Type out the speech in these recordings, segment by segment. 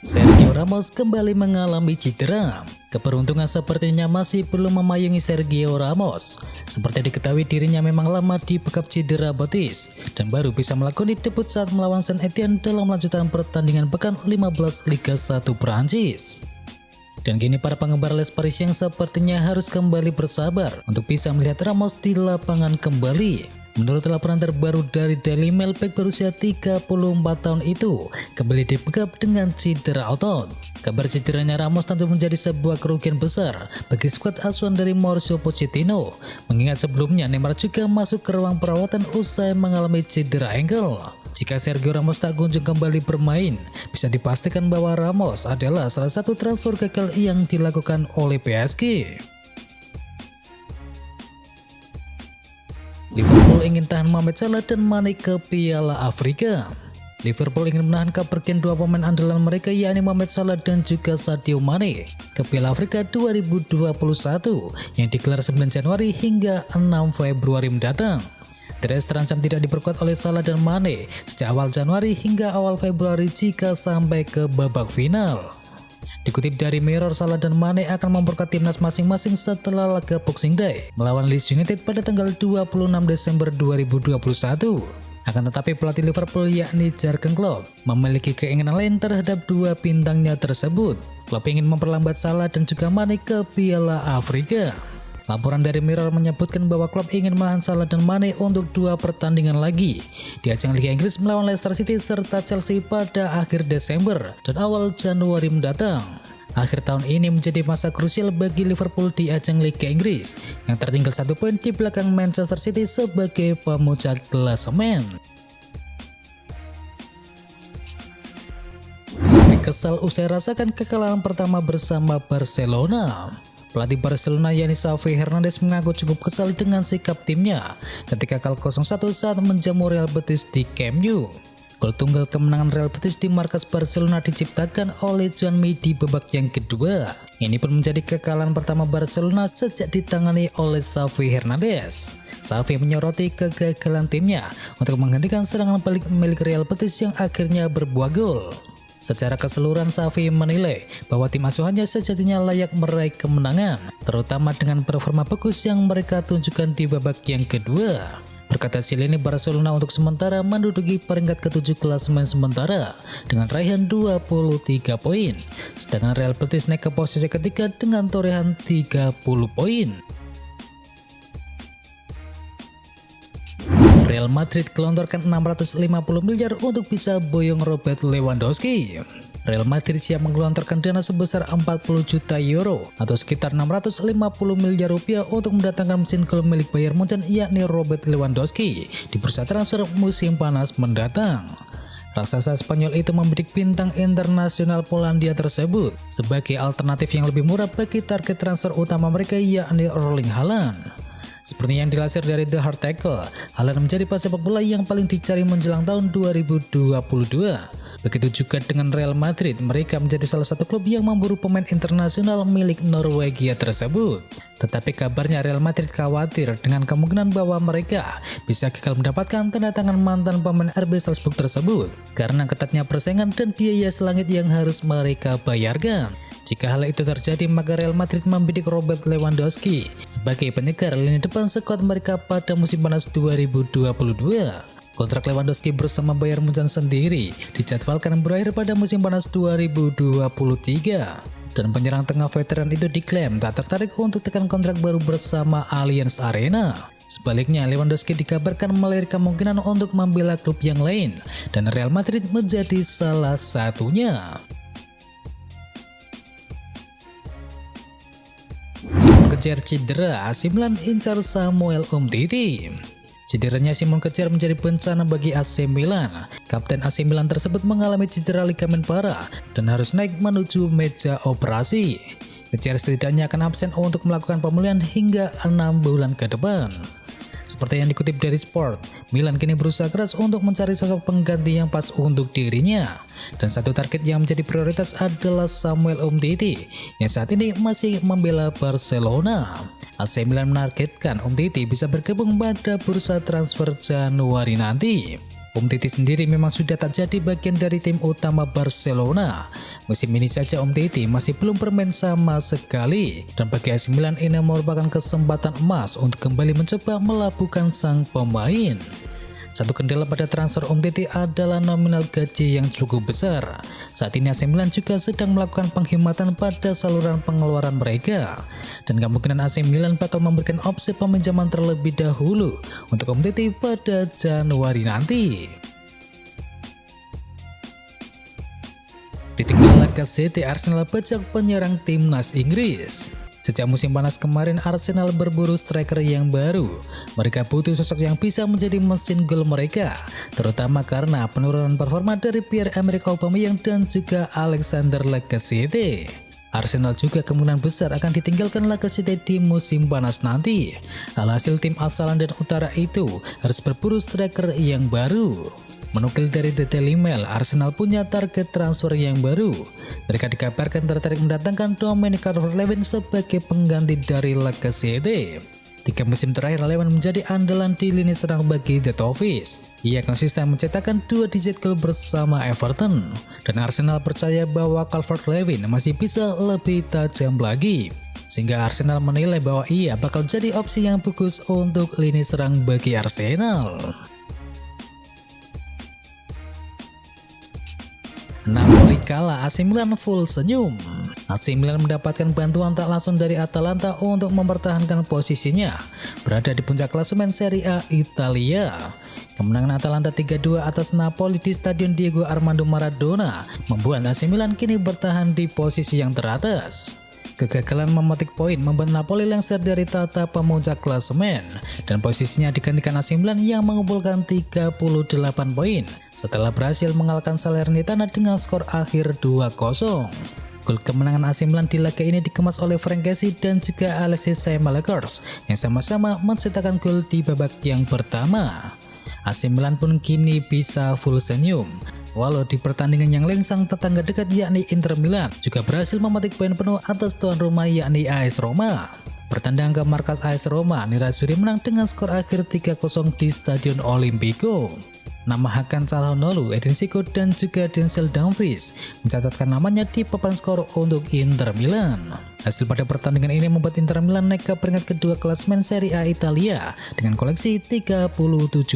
Sergio Ramos kembali mengalami cedera. Keberuntungan sepertinya masih belum memayungi Sergio Ramos. Seperti diketahui dirinya memang lama dibekap cedera betis dan baru bisa melakoni debut saat melawan Saint Etienne dalam lanjutan pertandingan pekan 15 Liga 1 Prancis. Dan kini para penggemar Les Parisien sepertinya harus kembali bersabar untuk bisa melihat Ramos di lapangan kembali. Menurut laporan terbaru dari Daily Mail, bek berusia 34 tahun itu kembali dibekap dengan cedera otot. Kabar cederanya Ramos tentu menjadi sebuah kerugian besar bagi skuad asuhan dari Mauricio Pochettino, mengingat sebelumnya Neymar juga masuk ke ruang perawatan usai mengalami cedera ankle. Jika Sergio Ramos tak kunjung kembali bermain, bisa dipastikan bahwa Ramos adalah salah satu transfer gagal yang dilakukan oleh PSG. Liverpool ingin tahan Mohamed Salah dan Mane ke Piala Afrika. Liverpool ingin menahan kepergian dua pemain andalan mereka yakni Mohamed Salah dan juga Sadio Mane ke Piala Afrika 2021 yang digelar 9 Januari hingga 6 Februari mendatang. Tres terancam tidak diperkuat oleh Salah dan Mane sejak awal Januari hingga awal Februari jika sampai ke babak final. Dikutip dari Mirror, Salah dan Mane akan memperkuat timnas masing-masing setelah laga Boxing Day melawan Leeds United pada tanggal 26 Desember 2021. Akan tetapi pelatih Liverpool yakni Jurgen Klopp memiliki keinginan lain terhadap dua bintangnya tersebut. Klopp ingin memperlambat Salah dan juga Mane ke Piala Afrika. Laporan dari Mirror menyebutkan bahwa Klopp ingin menahan Salah dan Mane untuk dua pertandingan lagi di ajang Liga Inggris melawan Leicester City serta Chelsea pada akhir Desember dan awal Januari mendatang. Akhir tahun ini menjadi masa krusial bagi Liverpool di ajang Liga Inggris yang tertinggal 1 poin di belakang Manchester City sebagai pemuncak klasemen. Xavi kesal usai rasakan kekalahan pertama bersama Barcelona. Pelatih Barcelona yakni Xavi Hernandez mengaku cukup kesal dengan sikap timnya ketika kalah 0-1 saat menjamu Real Betis di Camp Nou. Gol tunggal kemenangan Real Betis di markas Barcelona diciptakan oleh Juanmi di babak yang kedua. Ini pun menjadi kekalahan pertama Barcelona sejak ditangani oleh Xavi Hernandez. Xavi menyoroti kegagalan timnya untuk menghentikan serangan balik milik Real Betis yang akhirnya berbuah gol. Secara keseluruhan, Xavi menilai bahwa tim asuhannya sejatinya layak meraih kemenangan, terutama dengan performa bagus yang mereka tunjukkan di babak yang kedua. Berkata Silini, Barcelona untuk sementara menduduki peringkat ke-7 klasemen sementara dengan raihan 23 poin, sedangkan Real Betis naik ke posisi ketiga dengan torehan 30 poin. Real Madrid gelontorkan 650 miliar untuk bisa boyong Robert Lewandowski. Real Madrid siap menggelontorkan dana sebesar 40 juta euro atau sekitar 650 miliar rupiah untuk mendatangkan mesin gol milik Bayern Munchen yakni Robert Lewandowski di bursa transfer musim panas mendatang. Raksasa Spanyol itu membidik bintang internasional Polandia tersebut sebagai alternatif yang lebih murah bagi target transfer utama mereka yakni Erling Haaland. Seperti yang dilansir dari The Hard Tackle, Haaland menjadi pesepak bola yang paling dicari menjelang tahun 2022. Begitu juga dengan Real Madrid, mereka menjadi salah satu klub yang memburu pemain internasional milik Norwegia tersebut. Tetapi kabarnya Real Madrid khawatir dengan kemungkinan bahwa mereka bisa gagal mendapatkan tanda tangan mantan pemain RB Salzburg tersebut karena ketatnya persaingan dan biaya selangit yang harus mereka bayarkan. Jika hal itu terjadi, maka Real Madrid membidik Robert Lewandowski sebagai penyegar lini depan skuad mereka pada musim panas 2022. Kontrak Lewandowski bersama Bayern Munchen sendiri dijadwalkan berakhir pada musim panas 2023. Dan penyerang tengah veteran itu diklaim tak tertarik untuk tekan kontrak baru bersama Allianz Arena. Sebaliknya, Lewandowski dikabarkan melirik kemungkinan untuk membela klub yang lain dan Real Madrid menjadi salah satunya. Simon Kjaer cedera, AC Milan incar Samuel Umtiti. Cederanya Simon Kjaer menjadi bencana bagi AC Milan. Kapten AC Milan tersebut mengalami cedera ligamen parah dan harus naik menuju meja operasi. Kjaer setidaknya akan absen untuk melakukan pemulihan hingga 6 bulan ke depan. Seperti yang dikutip dari Sport, Milan kini berusaha keras untuk mencari sosok pengganti yang pas untuk dirinya. Dan satu target yang menjadi prioritas adalah Samuel Umtiti yang saat ini masih membela Barcelona. AC Milan menargetkan Umtiti bisa bergabung pada bursa transfer Januari nanti. Umtiti sendiri memang sudah tak jadi bagian dari tim utama Barcelona. Musim ini saja Umtiti masih belum bermain sama sekali, dan bagi AC Milan ini merupakan kesempatan emas untuk kembali mencoba melabuhkan sang pemain. Satu kendala pada transfer Umtiti adalah nominal gaji yang cukup besar. Saat ini AC Milan juga sedang melakukan penghematan pada saluran pengeluaran mereka, dan kemungkinan AC Milan bakal memberikan opsi peminjaman terlebih dahulu untuk Umtiti pada Januari nanti. Ditinggal Lacazette, Arsenal bajak penyerang timnas Inggris. Sejak musim panas kemarin, Arsenal berburu striker yang baru. Mereka butuh sosok yang bisa menjadi mesin gol mereka, terutama karena penurunan performa dari Pierre-Emerick Aubameyang dan juga Alexander Lacazette. Arsenal juga kemungkinan besar akan ditinggalkan Lacazette di musim panas nanti. Alhasil tim asal London Utara itu harus berburu striker yang baru. Menukil dari The Daily Mail, Arsenal punya target transfer yang baru. Mereka dikabarkan tertarik mendatangkan Dominic Calvert-Lewin sebagai pengganti dari Lacazette. 3 musim terakhir Lewin menjadi andalan di lini serang bagi The Toffees. Ia konsisten mencetakkan 2 digit gol bersama Everton, dan Arsenal percaya bahwa Calvert-Lewin masih bisa lebih tajam lagi, sehingga Arsenal menilai bahwa ia bakal jadi opsi yang bagus untuk lini serang bagi Arsenal. Napoli kalah, AC Milan full senyum. AC Milan mendapatkan bantuan tak langsung dari Atalanta untuk mempertahankan posisinya berada di puncak klasemen Serie A Italia. Kemenangan Atalanta 3-2 atas Napoli di Stadion Diego Armando Maradona membuat AC Milan kini bertahan di posisi yang teratas. Kegagalan memetik poin membuat Napoli lengser dari tata pemuncak klasemen, dan posisinya digantikan AC Milan yang mengumpulkan 38 poin setelah berhasil mengalahkan Salernitana dengan skor akhir 2-0. Gol kemenangan AC Milan di laga ini dikemas oleh Frank Kessie dan juga Alexis Saint-Maximin yang sama-sama mencetakkan gol di babak yang pertama. AC Milan pun kini bisa full senyum, walau di pertandingan yang lain sang tetangga dekat yakni Inter Milan juga berhasil memetik poin penuh atas tuan rumah yakni AS Roma. Bertandang ke markas AS Roma, Nerazzurri menang dengan skor akhir 3-0 di Stadion Olimpico. Nama Hakan Çalhanoğlu, Edin Dzeko dan juga Denzel Dumfries mencatatkan namanya di papan skor untuk Inter Milan. Hasil pada pertandingan ini membuat Inter Milan naik ke peringkat kedua klasemen Serie A Italia dengan koleksi 37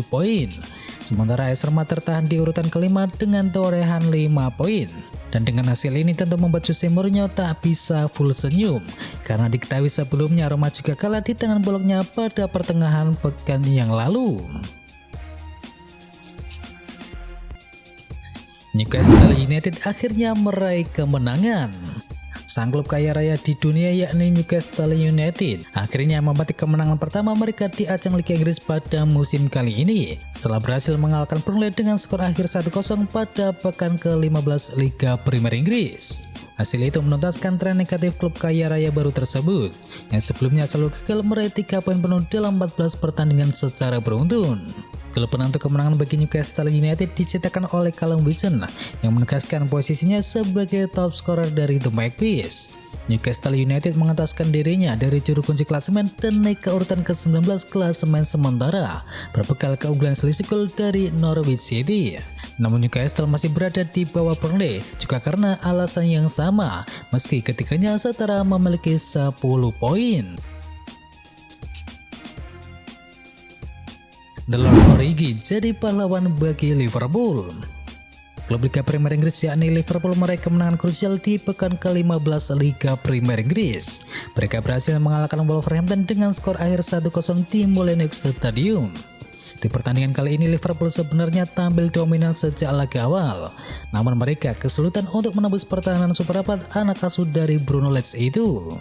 poin. Sementara AS Roma tertahan di urutan kelima dengan torehan 5 poin. Dan dengan hasil ini tentu membuat Jose Mourinho tak bisa full senyum, karena diketahui sebelumnya Roma juga kalah di tangan boloknya pada pertengahan pekan yang lalu. Newcastle United akhirnya meraih kemenangan. Sang klub kaya raya di dunia yakni Newcastle United akhirnya memetik kemenangan pertama mereka di ajang Liga Inggris pada musim kali ini setelah berhasil mengalahkan Burnley dengan skor akhir 1-0 pada pekan ke-15 Liga Premier Inggris. Hasil itu menuntaskan tren negatif klub kaya raya baru tersebut yang sebelumnya selalu gagal meraih 3 poin penuh dalam 14 pertandingan secara beruntun. Gol penentu kemenangan bagi Newcastle United dicetakkan oleh Callum Wilson yang menegaskan posisinya sebagai top scorer dari The Magpies. Newcastle United mengentaskan dirinya dari juru kunci klasemen dan naik ke urutan ke-19 klasemen sementara, berbekal keunggulan selisih gol dari Norwich City. Namun Newcastle masih berada di bawah Burnley juga karena alasan yang sama, meski ketiganya setara memiliki 10 poin. The Lord Origi jadi pahlawan bagi Liverpool. Klub Liga Premier Inggris yakni Liverpool meraih kemenangan krusial di pekan ke-15 Liga Premier Inggris. Mereka berhasil mengalahkan Wolverhampton dengan skor akhir 1-0 di Molineux Stadium. Di pertandingan kali ini Liverpool sebenarnya tampil dominan sejak laga awal, namun mereka kesulitan untuk menembus pertahanan super rapat anak asuh dari Bruno Lage itu.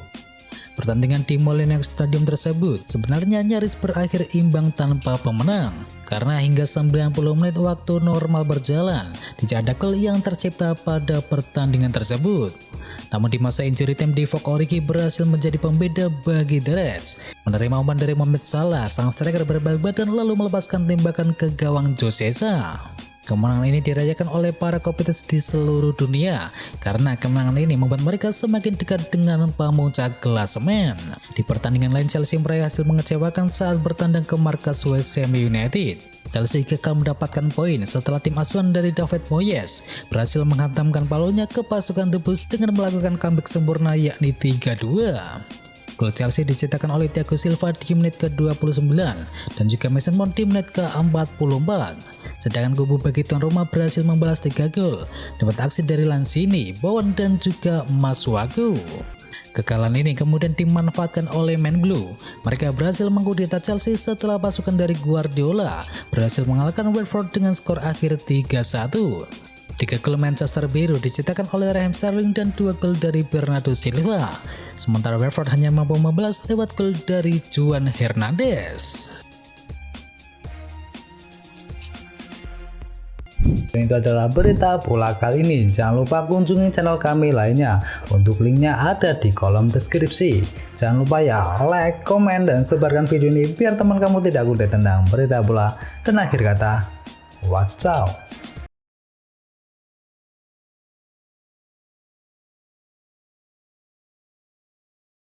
Pertandingan di Molineux Stadium tersebut sebenarnya nyaris berakhir imbang tanpa pemenang, karena hingga 90 menit waktu normal berjalan tidak ada gol yang tercipta pada pertandingan tersebut. Namun di masa injury time Divock Origi berhasil menjadi pembeda bagi The Reds, menerima umpan dari Mohamed Salah, sang striker berbalik badan lalu melepaskan tembakan ke gawang Josesa. Kemenangan ini dirayakan oleh para kompetitors di seluruh dunia karena kemenangan ini membuat mereka semakin dekat dengan pemuncak klasemen. Di pertandingan lain, Chelsea meraih hasil mengecewakan saat bertandang ke markas West Ham United. Chelsea gagal mendapatkan poin setelah tim asuhan dari David Moyes berhasil menghantamkan palunya ke pasukan The Blues dengan melakukan comeback sempurna yakni 3-2. Gol Chelsea dicetakkan oleh Thiago Silva di menit ke-29 dan juga Mason Mount di menit ke-44. Sedangkan kubu bagi tuan rumah berhasil membalas 3 gol dapat aksi dari Lanzini, Bowen dan juga Masuaku. Kekalahan ini kemudian dimanfaatkan oleh Man Blue. Mereka berhasil mengkudeta Chelsea setelah pasukan dari Guardiola berhasil mengalahkan Watford dengan skor akhir 3-1. 3 gol Manchester biru dicetakkan oleh Raheem Sterling dan 2 gol dari Bernardo Silva. Sementara Watford hanya mampu membalas lewat gol dari Juan Hernandez. Dan itu adalah berita bola kali ini. Jangan lupa kunjungi channel kami lainnya. Untuk linknya ada di kolom deskripsi. Jangan lupa ya like, komen, dan sebarkan video ini biar teman kamu tidak kudet tentang berita bola. Dan akhir kata, watch out.